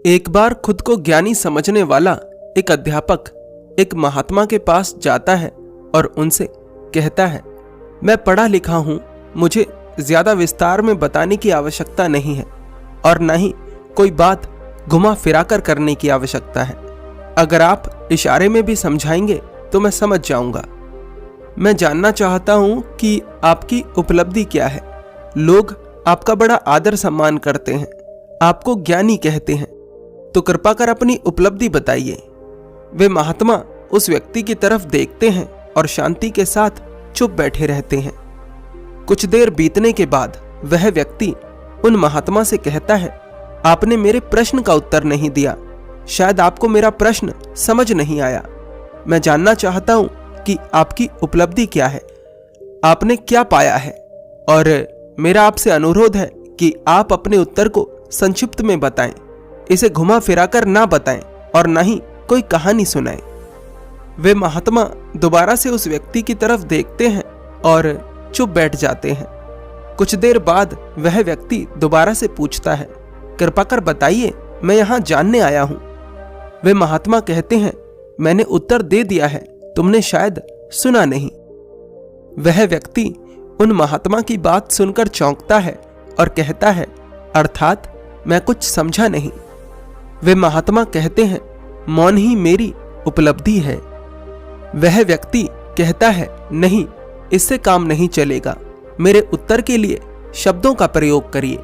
एक बार खुद को ज्ञानी समझने वाला एक अध्यापक एक महात्मा के पास जाता है और उनसे कहता है, मैं पढ़ा लिखा हूं, मुझे ज्यादा विस्तार में बताने की आवश्यकता नहीं है और न ही कोई बात घुमा फिराकर करने की आवश्यकता है। अगर आप इशारे में भी समझाएंगे तो मैं समझ जाऊंगा। मैं जानना चाहता हूं कि आपकी उपलब्धि क्या है। लोग आपका बड़ा आदर सम्मान करते हैं, आपको ज्ञानी कहते हैं, तो कृपा कर अपनी उपलब्धि बताइए। वे महात्मा उस व्यक्ति की तरफ देखते हैं और शांति के साथ चुप बैठे रहते हैं। कुछ देर बीतने के बाद वह व्यक्ति उन महात्मा से कहता है, आपने मेरे प्रश्न का उत्तर नहीं दिया, शायद आपको मेरा प्रश्न समझ नहीं आया। मैं जानना चाहता हूं कि आपकी उपलब्धि क्या है, आपने क्या पाया है, और मेरा आपसे अनुरोध है कि आप अपने उत्तर को संक्षिप्त में बताएं, इसे घुमा फिराकर ना बताएं और ना ही कोई कहानी सुनाएं। वे महात्मा दोबारा से उस व्यक्ति की तरफ देखते हैं और चुप बैठ जाते हैं। कुछ देर बाद वह व्यक्ति दोबारा से पूछता है, कृपा कर बताइए, मैं यहाँ जानने आया हूँ। वे महात्मा कहते हैं, मैंने उत्तर दे दिया है, तुमने शायद सुना नहीं। वह व्यक्ति उन महात्मा की बात सुनकर चौंकता है और कहता है, अर्थात मैं कुछ समझा नहीं। वे महात्मा कहते हैं, मौन ही मेरी उपलब्धि है। वह व्यक्ति कहता है, नहीं, इससे काम नहीं चलेगा, मेरे उत्तर के लिए शब्दों का प्रयोग करिए,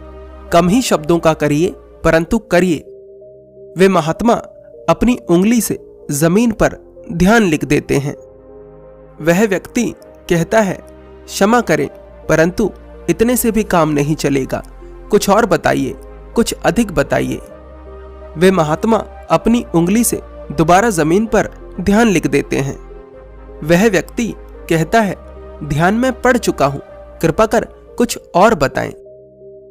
कम ही शब्दों का करिए परंतु करिए। वे महात्मा अपनी उंगली से जमीन पर ध्यान लिख देते हैं। वह व्यक्ति कहता है, क्षमा करें परंतु इतने से भी काम नहीं चलेगा, कुछ और बताइए, कुछ अधिक बताइए। वे महात्मा अपनी उंगली से दोबारा जमीन पर ध्यान लिख देते हैं। वह व्यक्ति कहता है, ध्यान में पड़ चुका हूं, कृपा कर कुछ और बताएं।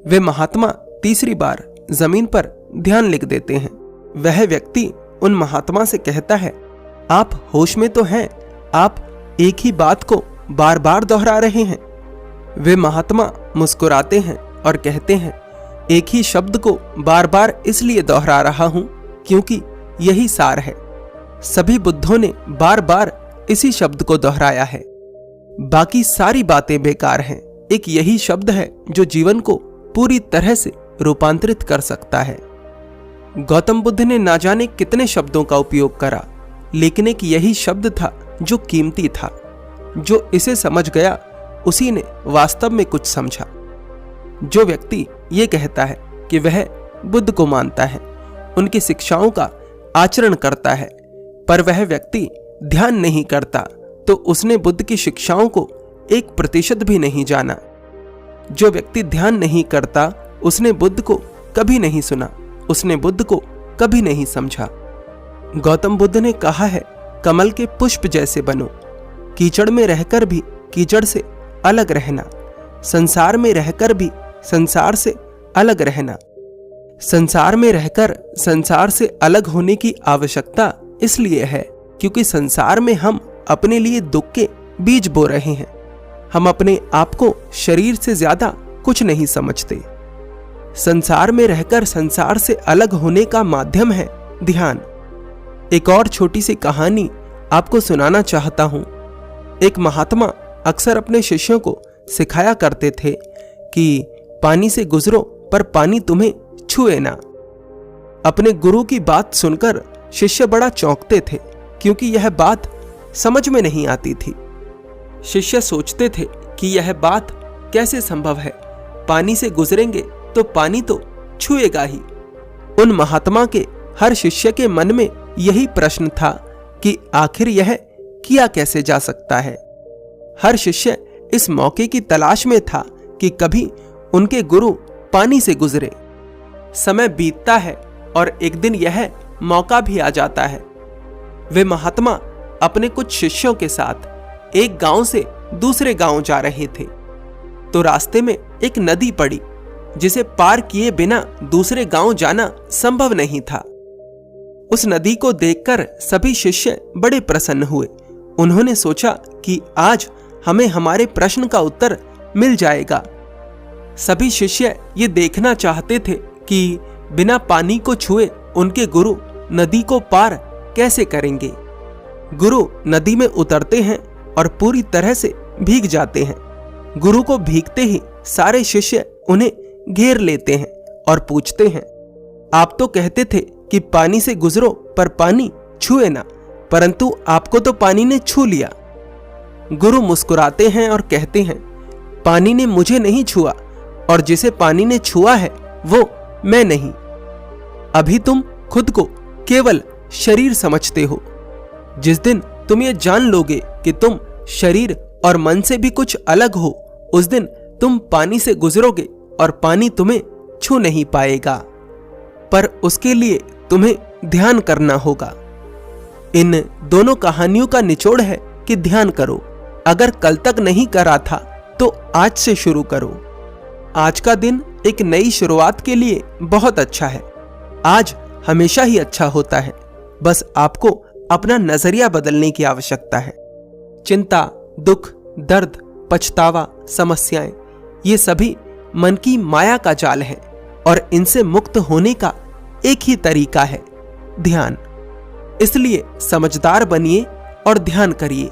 वे महात्मा तीसरी बार जमीन पर ध्यान लिख देते हैं। वह व्यक्ति उन महात्मा से कहता है, आप होश में तो हैं, आप एक ही बात को बार बार दोहरा रहे हैं। वे महात्मा मुस्कुराते हैं और कहते हैं, एक ही शब्द को बार बार इसलिए दोहरा रहा हूं क्योंकि यही सार है। सभी बुद्धों ने बार बार इसी शब्द को दोहराया है, बाकी सारी बातें बेकार हैं। एक यही शब्द है जो जीवन को पूरी तरह से रूपांतरित कर सकता है। गौतम बुद्ध ने ना जाने कितने शब्दों का उपयोग करा, लेकिन एक यही शब्द था जो कीमती था। जो इसे समझ गया उसी ने वास्तव में कुछ समझा। जो व्यक्ति ये कहता है कि वह बुद्ध को मानता है, उनकी शिक्षाओं का आचरण करता है, पर वह व्यक्ति ध्यान नहीं करता, तो उसने बुद्ध की शिक्षाओं को 1% भी नहीं जाना। जो व्यक्ति ध्यान नहीं करता, उसने बुद्ध को कभी नहीं सुना, उसने बुद्ध को कभी नहीं समझा। गौतम बुद्ध ने कहा है, कमल के पुष्प जैसे बनो, कीचड़ में रहकर भी कीचड़ से अलग रहना, संसार में रहकर भी संसार से अलग रहना। संसार में रहकर संसार से अलग होने की आवश्यकता इसलिए है क्योंकि संसार में हम अपने लिए दुख के बीज बो रहे हैं। हम अपने आप को शरीर से ज्यादा कुछ नहीं समझते। संसार में रहकर संसार से अलग होने का माध्यम है ध्यान। एक और छोटी सी कहानी आपको सुनाना चाहता हूं। एक महात्मा अक्सर अपने शिष्यों को सिखाया करते थे कि पानी से गुजरो पर पानी तुम्हें छुए ना। अपने गुरु की बात सुनकर शिष्य बड़ा चौंकते थे क्योंकि यह बात समझ में नहीं आती थी। शिष्य सोचते थे कि यह बात कैसे संभव है, पानी से गुजरेंगे तो पानी तो छुएगा ही। उन महात्मा के हर शिष्य के मन में यही प्रश्न था कि आखिर यह किया कैसे जा सकता है। हर शिष्य इस मौके की तलाश में था कि कभी उनके गुरु पानी से गुजरे। समय बीतता है और एक दिन यह मौका भी आ जाता है। वे महात्मा अपने कुछ शिष्यों के साथ एक गांव से दूसरे गांव जा रहे थे, तो रास्ते में एक नदी पड़ी जिसे पार किए बिना दूसरे गांव जाना संभव नहीं था। उस नदी को देखकर सभी शिष्य बड़े प्रसन्न हुए। उन्होंने सोचा कि आज हमें हमारे प्रश्न का उत्तर मिल जाएगा। सभी शिष्य ये देखना चाहते थे कि बिना पानी को छुए उनके गुरु नदी को पार कैसे करेंगे। गुरु नदी में उतरते हैं और पूरी तरह से भीग जाते हैं। गुरु को भीगते ही सारे शिष्य उन्हें घेर लेते हैं और पूछते हैं, आप तो कहते थे कि पानी से गुजरो पर पानी छुए ना, परंतु आपको तो पानी ने छू लिया। गुरु मुस्कुराते हैं और कहते हैं, पानी ने मुझे नहीं छुआ और जिसे पानी ने छुआ है वो मैं नहीं। अभी तुम खुद को केवल शरीर समझते हो। जिस दिन तुम ये जान लोगे कि तुम शरीर और मन से भी कुछ अलग हो, उस दिन तुम पानी से गुजरोगे और पानी तुम्हें छू नहीं पाएगा। पर उसके लिए तुम्हें ध्यान करना होगा। इन दोनों कहानियों का निचोड़ है कि ध्यान करो। अगर कल तक नहीं करा था तो आज से शुरू करो। आज का दिन एक नई शुरुआत के लिए बहुत अच्छा है। आज हमेशा ही अच्छा होता है, बस आपको अपना नजरिया बदलने की आवश्यकता है। चिंता, दुख, दर्द, पछतावा, समस्याएं, ये सभी मन की माया का जाल है और इनसे मुक्त होने का एक ही तरीका है, ध्यान। इसलिए समझदार बनिए और ध्यान करिए।